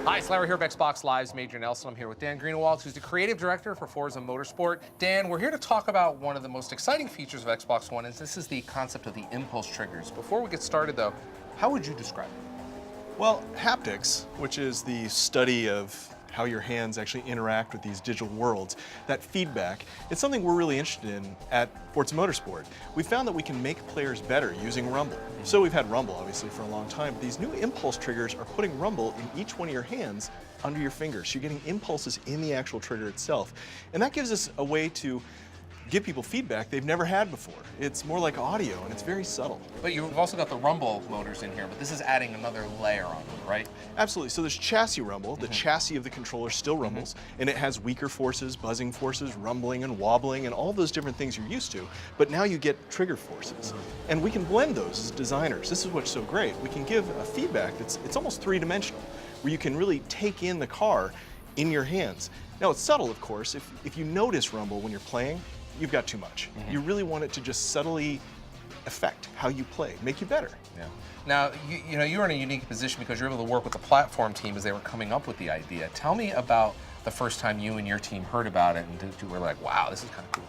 Hi, it's Larry here of Xbox Live's Major Nelson. I'm here with Dan Greenawalt, who's the creative director for Forza Motorsport. Dan, we're here to talk about one of the most exciting features of Xbox One, is this is the concept of the impulse triggers. Before we get started though, how would you describe it? Well, haptics, which is the study of how your hands actually interact with these digital worlds, that feedback, it's something we're really interested in at Forza Motorsport. We found that we can make players better using rumble. So we've had rumble, obviously, for a long time. But these new impulse triggers are putting rumble in each one of your hands under your fingers. So you're getting impulses in the actual trigger itself. And that gives us a way to give people feedback they've never had before. It's more like audio, and it's very subtle. But you've also got the rumble motors in here, but this is adding another layer on it, right? Absolutely. So there's chassis rumble. The chassis of the controller still rumbles, and it has weaker forces, buzzing forces, rumbling and wobbling, and all those different things you're used to. But now you get trigger forces. And we can blend those as designers. This is what's so great. We can give a feedback it's almost three-dimensional, where you can really take in the car in your hands. Now, it's subtle, of course. If you notice rumble when you're playing, you've got too much. You really want it to just subtly affect how you play, make you better. Yeah. Now, you know, you're in a unique position because you're able to work with the platform team as they were coming up with the idea. Tell me about the first time you and your team heard about it and you were like, wow, this is kind of cool.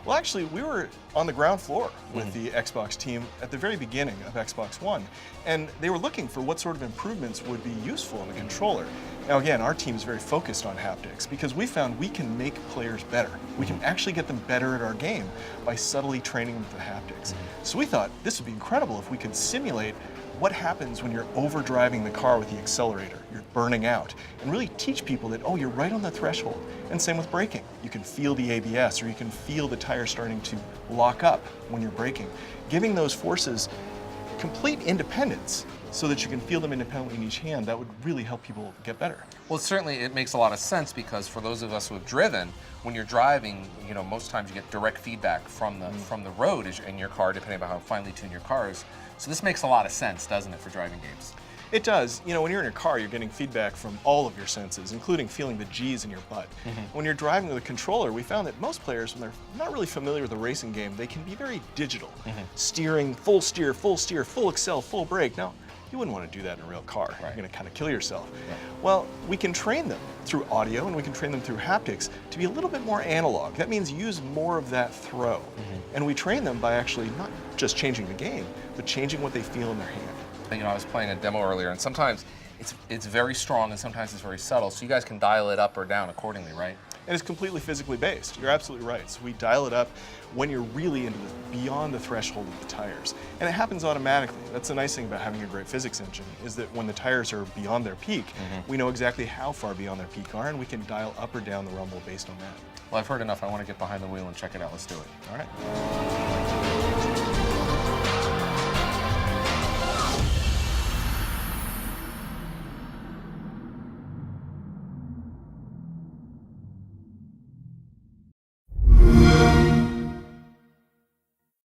Well, actually, we were on the ground floor with the Xbox team at the very beginning of Xbox One, and they were looking for what sort of improvements would be useful in the controller. Now, again, our team is very focused on haptics because we found we can make players better. We can actually get them better at our game by subtly training them with the haptics. So we thought this would be incredible if we could simulate what happens when you're overdriving the car with the accelerator, you're burning out, and really teach people that, oh, you're right on the threshold. And same with braking. You can feel the ABS, or you can feel the tire starting to lock up when you're braking. Giving those forces complete independence so that you can feel them independently in each hand, that would really help people get better. Well, certainly it makes a lot of sense because for those of us who have driven, when you're driving, you know, most times you get direct feedback from the road in your car, depending on how finely tuned your car is. So this makes a lot of sense, doesn't it, for driving games? It does. You know, when you're in your car, you're getting feedback from all of your senses, including feeling the G's in your butt. When you're driving with a controller, we found that most players, when they're not really familiar with a racing game, they can be very digital. Steering, full steer, full accel, full brake. Now, you wouldn't want to do that in a real car. Right. You're going to kind of kill yourself. Yeah. Well, we can train them through audio and we can train them through haptics to be a little bit more analog. That means use more of that throw. And we train them by actually not just changing the game, but changing what they feel in their hand. You know, I was playing a demo earlier, and sometimes it's very strong and sometimes it's very subtle, so you guys can dial it up or down accordingly, right? And it's completely physically based. You're absolutely right. So we dial it up when you're really into beyond the threshold of the tires. And it happens automatically. That's the nice thing about having a great physics engine, is that when the tires are beyond their peak, we know exactly how far beyond their peak are, and we can dial up or down the rumble based on that. Well, I've heard enough. I want to get behind the wheel and check it out. Let's do it. All right.